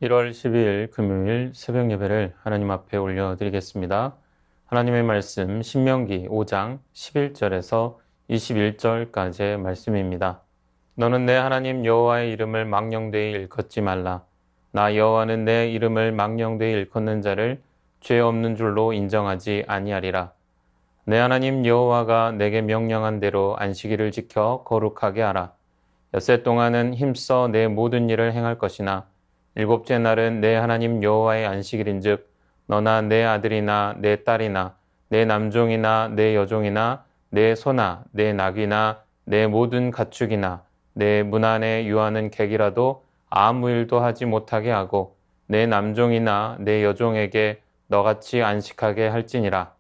1월 12일 금요일 새벽 예배를 하나님 앞에 올려드리겠습니다. 하나님의 말씀 신명기 5장 11절에서 21절까지의 말씀입니다. 너는 내 하나님 여호와의 이름을 망령되이 일컫지 말라. 나 여호와는 내 이름을 망령되이 일컫는 자를 죄 없는 줄로 인정하지 아니하리라. 내 하나님 여호와가 내게 명령한 대로 안식일을 지켜 거룩하게 하라. 엿새 동안은 힘써 내 모든 일을 행할 것이나 일곱째 날은 내 하나님 여호와의 안식일인즉 너나 내 아들이나 내 딸이나 내 남종이나 내 여종이나 내 소나 내 낙이나 내 모든 가축이나 내 문 안에 유하는 객이라도 아무 일도 하지 못하게 하고 내 남종이나 내 여종에게 너같이 안식하게 할지니라.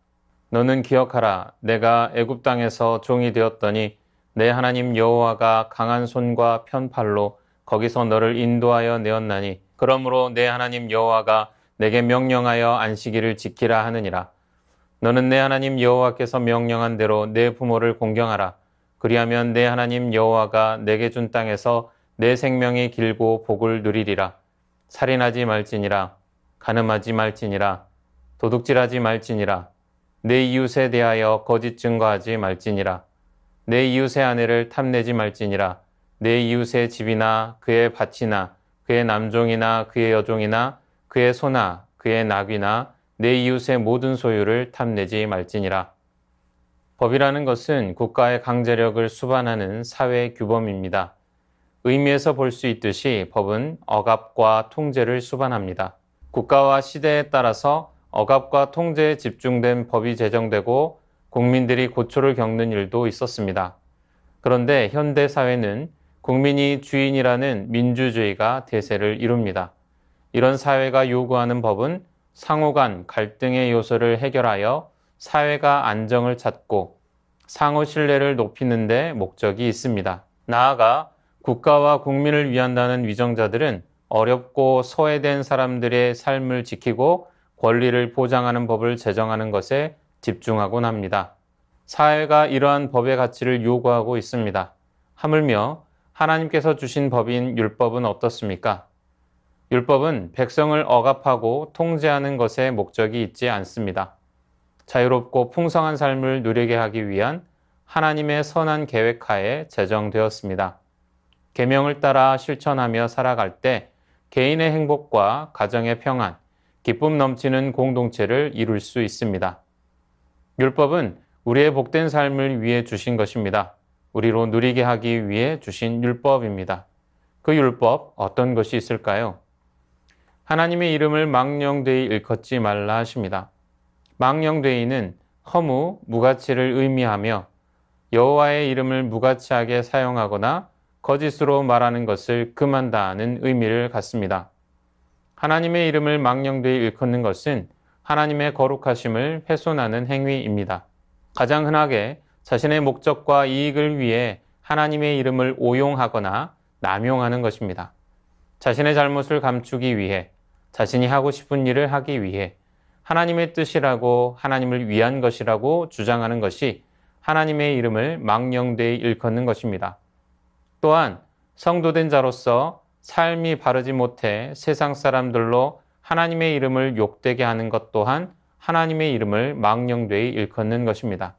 너는 기억하라. 내가 애굽 땅에서 종이 되었더니 내 하나님 여호와가 강한 손과 편팔로 거기서 너를 인도하여 내었나니 그러므로 내 하나님 여호와가 내게 명령하여 안식일을 지키라 하느니라. 너는 내 하나님 여호와께서 명령한 대로 내 부모를 공경하라. 그리하면 내 하나님 여호와가 내게 준 땅에서 내 생명이 길고 복을 누리리라. 살인하지 말지니라. 간음하지 말지니라. 도둑질하지 말지니라. 내 이웃에 대하여 거짓 증거하지 말지니라. 내 이웃의 아내를 탐내지 말지니라. 내 이웃의 집이나 그의 밭이나 그의 남종이나 그의 여종이나 그의 소나 그의 낙이나 내 이웃의 모든 소유를 탐내지 말지니라. 법이라는 것은 국가의 강제력을 수반하는 사회 규범입니다. 의미에서 볼 수 있듯이 법은 억압과 통제를 수반합니다. 국가와 시대에 따라서 억압과 통제에 집중된 법이 제정되고 국민들이 고초를 겪는 일도 있었습니다. 그런데 현대 사회는 국민이 주인이라는 민주주의가 대세를 이룹니다. 이런 사회가 요구하는 법은 상호 간 갈등의 요소를 해결하여 사회가 안정을 찾고 상호 신뢰를 높이는 데 목적이 있습니다. 나아가 국가와 국민을 위한다는 위정자들은 어렵고 소외된 사람들의 삶을 지키고 권리를 보장하는 법을 제정하는 것에 집중하곤 합니다. 사회가 이러한 법의 가치를 요구하고 있습니다. 하물며 하나님께서 주신 법인 율법은 어떻습니까? 율법은 백성을 억압하고 통제하는 것에 목적이 있지 않습니다. 자유롭고 풍성한 삶을 누리게 하기 위한 하나님의 선한 계획 하에 제정되었습니다. 계명을 따라 실천하며 살아갈 때 개인의 행복과 가정의 평안, 기쁨 넘치는 공동체를 이룰 수 있습니다. 율법은 우리의 복된 삶을 위해 주신 것입니다. 우리로 누리게 하기 위해 주신 율법입니다. 그 율법 어떤 것이 있을까요? 하나님의 이름을 망령되이 일컫지 말라 하십니다. 망령되이는 허무, 무가치를 의미하며 여호와의 이름을 무가치하게 사용하거나 거짓으로 말하는 것을 금한다는 의미를 갖습니다. 하나님의 이름을 망령되이 일컫는 것은 하나님의 거룩하심을 훼손하는 행위입니다. 가장 흔하게 자신의 목적과 이익을 위해 하나님의 이름을 오용하거나 남용하는 것입니다. 자신의 잘못을 감추기 위해, 자신이 하고 싶은 일을 하기 위해 하나님의 뜻이라고 하나님을 위한 것이라고 주장하는 것이 하나님의 이름을 망령되이 일컫는 것입니다. 또한 성도된 자로서 삶이 바르지 못해 세상 사람들로 하나님의 이름을 욕되게 하는 것 또한 하나님의 이름을 망령되이 일컫는 것입니다.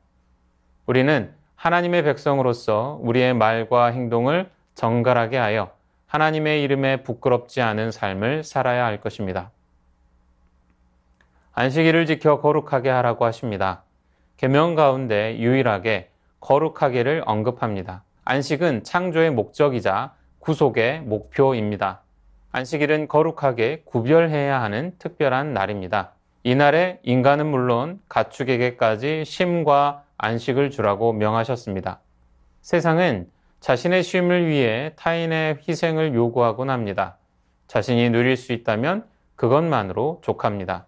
우리는 하나님의 백성으로서 우리의 말과 행동을 정갈하게 하여 하나님의 이름에 부끄럽지 않은 삶을 살아야 할 것입니다. 안식일을 지켜 거룩하게 하라고 하십니다. 계명 가운데 유일하게 거룩하게를 언급합니다. 안식은 창조의 목적이자 구속의 목표입니다. 안식일은 거룩하게 구별해야 하는 특별한 날입니다. 이날에 인간은 물론 가축에게까지 쉼과 안식을 주라고 명하셨습니다. 세상은 자신의 쉼을 위해 타인의 희생을 요구하곤 합니다. 자신이 누릴 수 있다면 그것만으로 족합니다.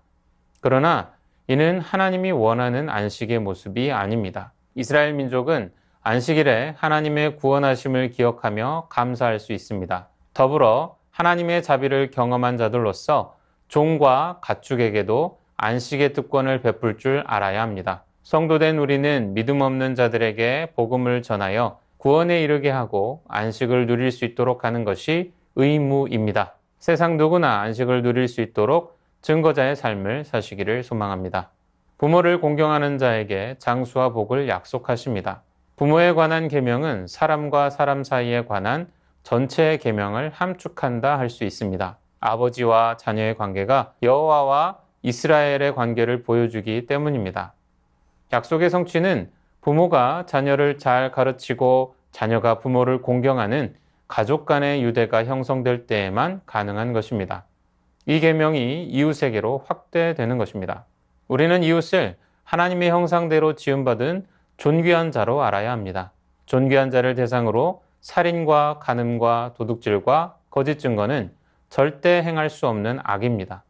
그러나 이는 하나님이 원하는 안식의 모습이 아닙니다. 이스라엘 민족은 안식일에 하나님의 구원하심을 기억하며 감사할 수 있습니다. 더불어 하나님의 자비를 경험한 자들로서 종과 가축에게도 안식의 특권을 베풀 줄 알아야 합니다. 성도된 우리는 믿음 없는 자들에게 복음을 전하여 구원에 이르게 하고 안식을 누릴 수 있도록 하는 것이 의무입니다. 세상 누구나 안식을 누릴 수 있도록 증거자의 삶을 사시기를 소망합니다. 부모를 공경하는 자에게 장수와 복을 약속하십니다. 부모에 관한 계명은 사람과 사람 사이에 관한 전체의 계명을 함축한다 할 수 있습니다. 아버지와 자녀의 관계가 여호와와 이스라엘의 관계를 보여주기 때문입니다. 약속의 성취는 부모가 자녀를 잘 가르치고 자녀가 부모를 공경하는 가족 간의 유대가 형성될 때에만 가능한 것입니다. 이 계명이 이웃에게로 확대되는 것입니다. 우리는 이웃을 하나님의 형상대로 지음받은 존귀한 자로 알아야 합니다. 존귀한 자를 대상으로 살인과 간음과 도둑질과 거짓 증거는 절대 행할 수 없는 악입니다.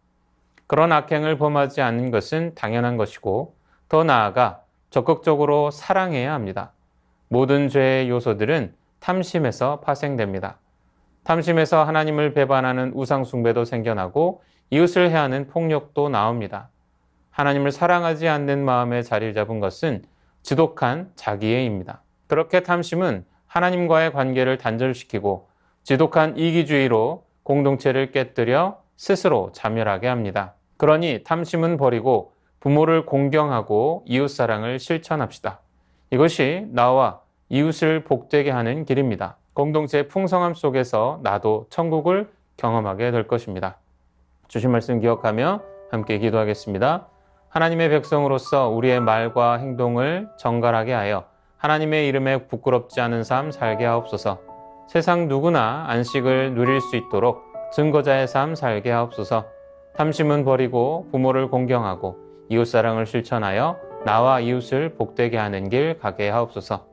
그런 악행을 범하지 않는 것은 당연한 것이고 더 나아가 적극적으로 사랑해야 합니다. 모든 죄의 요소들은 탐심에서 파생됩니다. 탐심에서 하나님을 배반하는 우상숭배도 생겨나고 이웃을 해하는 폭력도 나옵니다. 하나님을 사랑하지 않는 마음에 자리를 잡은 것은 지독한 자기애입니다. 그렇게 탐심은 하나님과의 관계를 단절시키고 지독한 이기주의로 공동체를 깨뜨려 스스로 자멸하게 합니다. 그러니 탐심은 버리고 부모를 공경하고 이웃사랑을 실천합시다. 이것이 나와 이웃을 복되게 하는 길입니다. 공동체의 풍성함 속에서 나도 천국을 경험하게 될 것입니다. 주신 말씀 기억하며 함께 기도하겠습니다. 하나님의 백성으로서 우리의 말과 행동을 정갈하게 하여 하나님의 이름에 부끄럽지 않은 삶 살게 하옵소서. 세상 누구나 안식을 누릴 수 있도록 증거자의 삶 살게 하옵소서. 탐심은 버리고 부모를 공경하고 이웃사랑을 실천하여 나와 이웃을 복되게 하는 길 가게 하옵소서.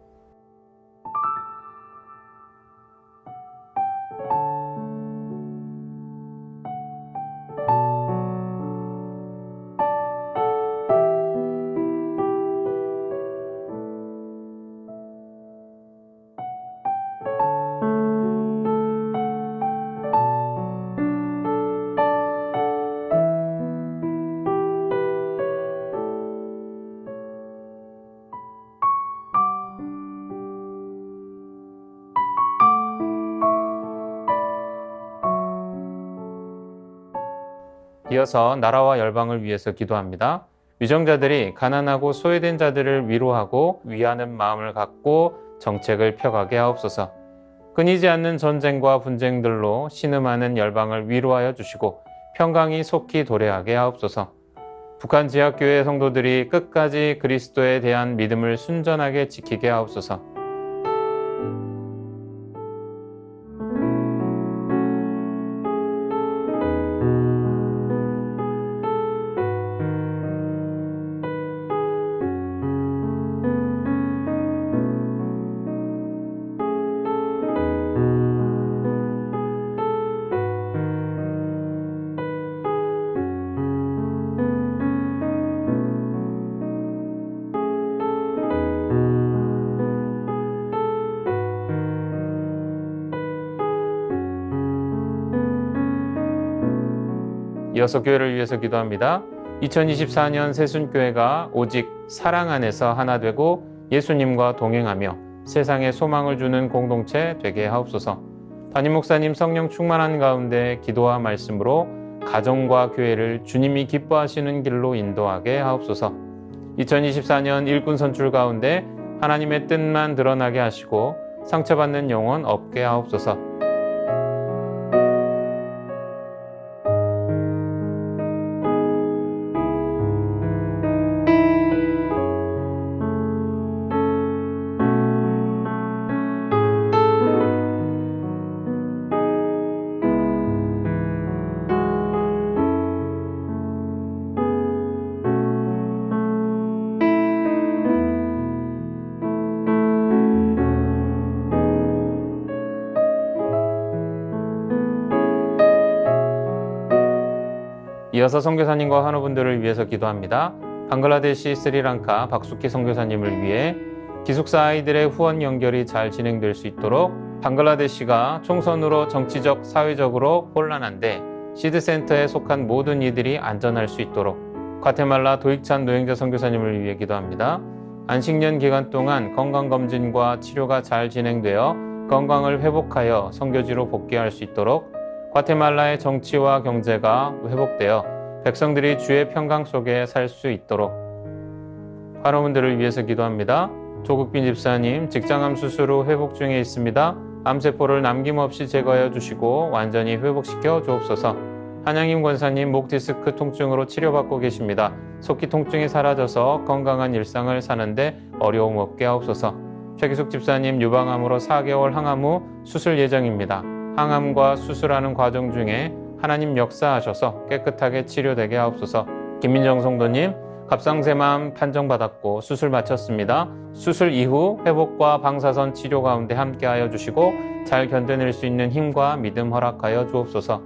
이어서 나라와 열방을 위해서 기도합니다. 위정자들이 가난하고 소외된 자들을 위로하고 위하는 마음을 갖고 정책을 펴가게 하옵소서. 끊이지 않는 전쟁과 분쟁들로 신음하는 열방을 위로하여 주시고 평강이 속히 도래하게 하옵소서. 북한 지하교회 성도들이 끝까지 그리스도에 대한 믿음을 순전하게 지키게 하옵소서. 이어서 교회를 위해서 기도합니다. 2024년 새순교회가 오직 사랑 안에서 하나 되고 예수님과 동행하며 세상에 소망을 주는 공동체 되게 하옵소서. 담임 목사님 성령 충만한 가운데 기도와 말씀으로 가정과 교회를 주님이 기뻐하시는 길로 인도하게 하옵소서. 2024년 일꾼 선출 가운데 하나님의 뜻만 드러나게 하시고 상처받는 영혼 없게 하옵소서. 이어서 선교사님과 환우분들을 위해서 기도합니다. 방글라데시, 스리랑카 박수키 선교사님을 위해 기숙사 아이들의 후원 연결이 잘 진행될 수 있도록 방글라데시가 총선으로 정치적, 사회적으로 혼란한데 시드센터에 속한 모든 이들이 안전할 수 있도록 과테말라 도익찬 노영자 선교사님을 위해 기도합니다. 안식년 기간 동안 건강검진과 치료가 잘 진행되어 건강을 회복하여 선교지로 복귀할 수 있도록 과테말라의 정치와 경제가 회복되어 백성들이 주의 평강 속에 살 수 있도록 환우분들을 위해서 기도합니다. 조국빈 집사님 직장암 수술 후 회복 중에 있습니다. 암세포를 남김없이 제거하여 주시고 완전히 회복시켜 주옵소서. 한양임 권사님 목 디스크 통증으로 치료받고 계십니다. 속기 통증이 사라져서 건강한 일상을 사는데 어려움 없게 하옵소서. 최기숙 집사님 유방암으로 4개월 항암 후 수술 예정입니다. 항암과 수술하는 과정 중에 하나님 역사하셔서 깨끗하게 치료되게 하옵소서. 김민정 성도님 갑상쇠암 판정받았고 수술 마쳤습니다. 수술 이후 회복과 방사선 치료 가운데 함께하여 주시고 잘 견뎌낼 수 있는 힘과 믿음 허락하여 주옵소서.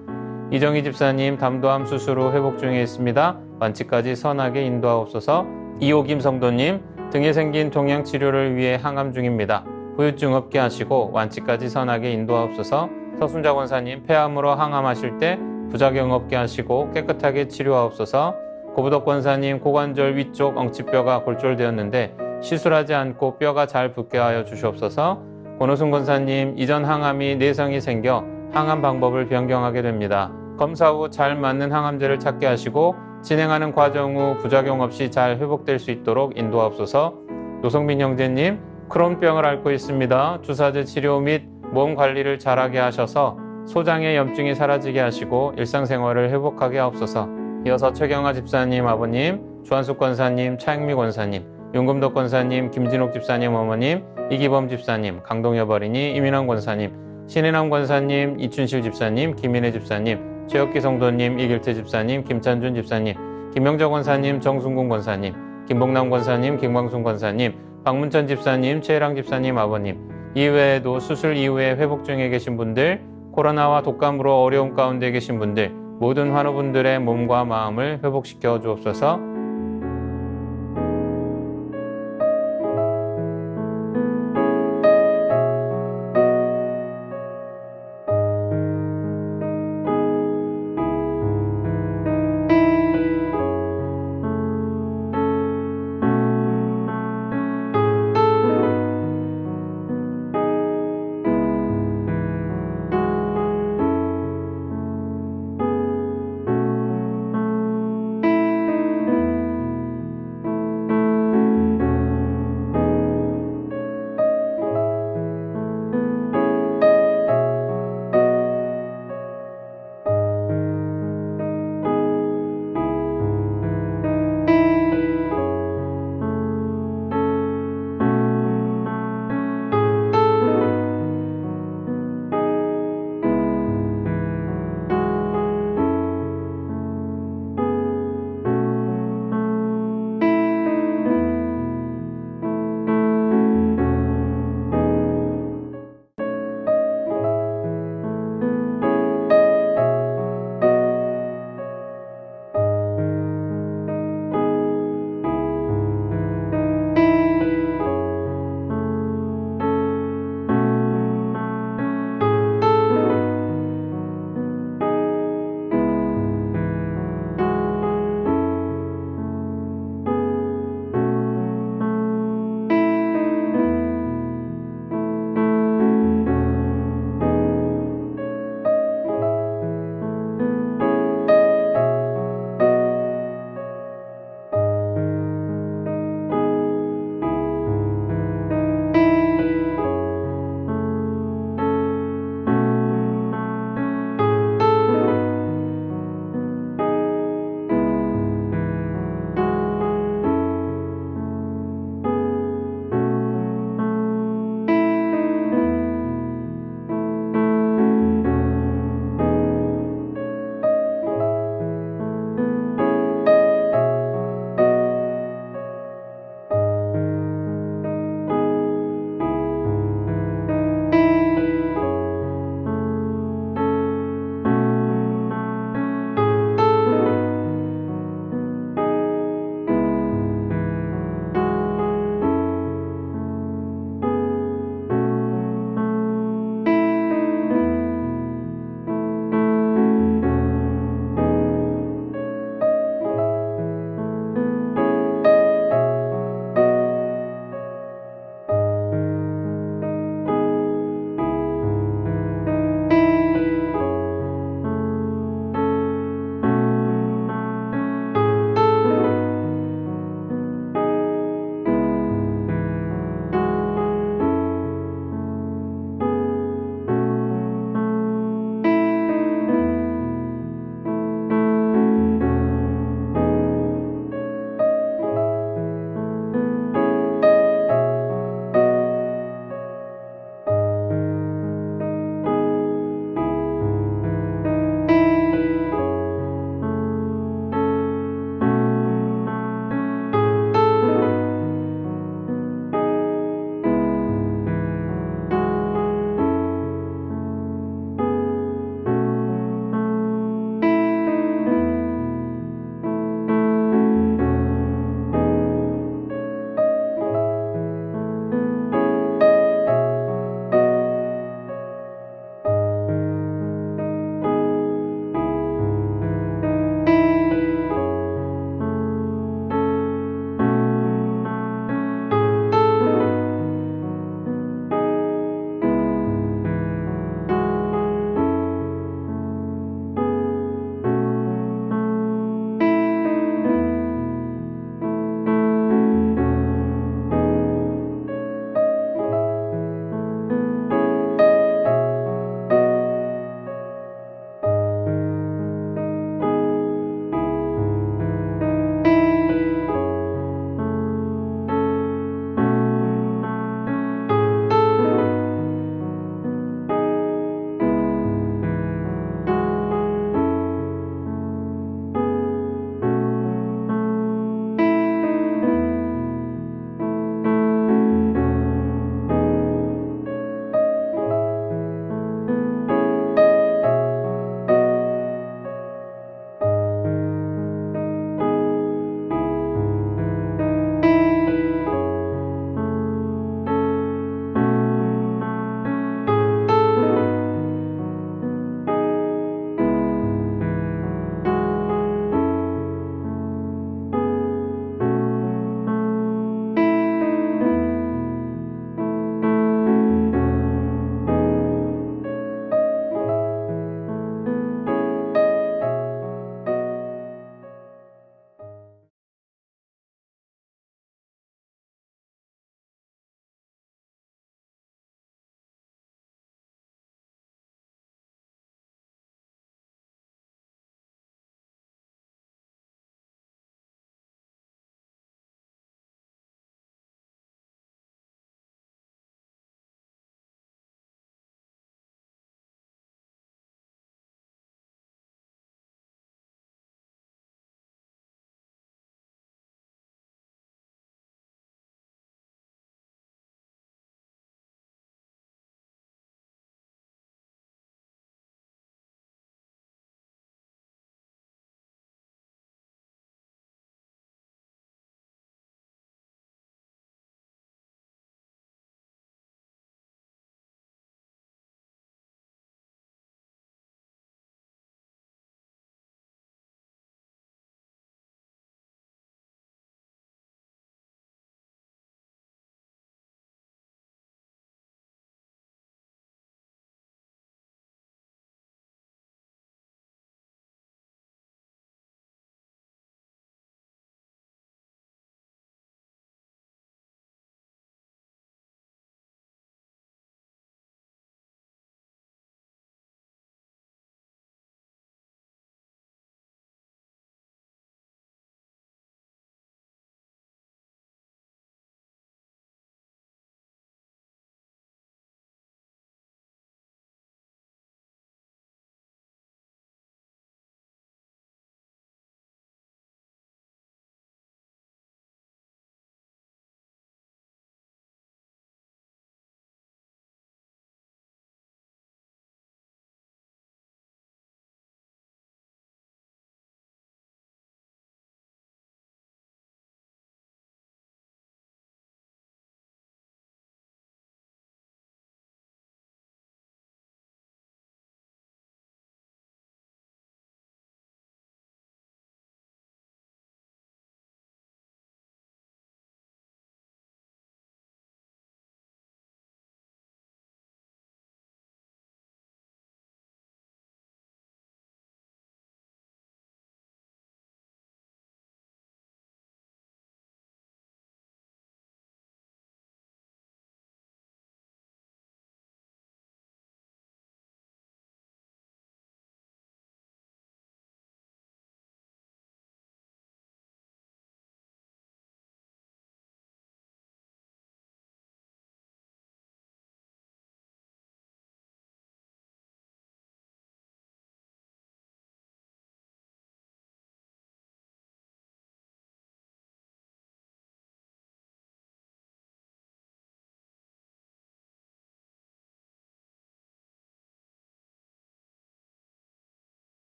이정희 집사님 담도암 수술 후 회복 중에 있습니다. 완치까지 선하게 인도하옵소서. 이호김 성도님 등에 생긴 동양 치료를 위해 항암 중입니다. 후유증 없게 하시고 완치까지 선하게 인도하옵소서. 서순자 권사님 폐암으로 항암하실 때 부작용 없게 하시고 깨끗하게 치료하옵소서. 고부덕 권사님 고관절 위쪽 엉치뼈가 골절되었는데 시술하지 않고 뼈가 잘 붙게 하여 주시옵소서. 권호순 권사님 이전 항암이 내성이 생겨 항암 방법을 변경하게 됩니다. 검사 후 잘 맞는 항암제를 찾게 하시고 진행하는 과정 후 부작용 없이 잘 회복될 수 있도록 인도하옵소서. 노성빈 형제님 크론병을 앓고 있습니다. 주사제 치료 및 몸 관리를 잘하게 하셔서 소장의 염증이 사라지게 하시고 일상생활을 회복하게 하옵소서. 이어서 최경화 집사님 아버님, 주한숙 권사님, 차영미 권사님, 윤금덕 권사님, 김진옥 집사님 어머님, 이기범 집사님, 강동엽 어린이, 이민환 권사님, 신혜남 권사님, 이춘실 집사님, 김인혜 집사님, 최혁기 성도님, 이길태 집사님, 김찬준 집사님, 김명정 권사님, 정순군 권사님, 김봉남 권사님, 김광순 권사님, 박문천 집사님, 최혜랑 집사님 아버님, 이외에도 수술 이후에 회복 중에 계신 분들, 코로나와 독감으로 어려움 가운데 계신 분들, 모든 환우분들의 몸과 마음을 회복시켜 주옵소서.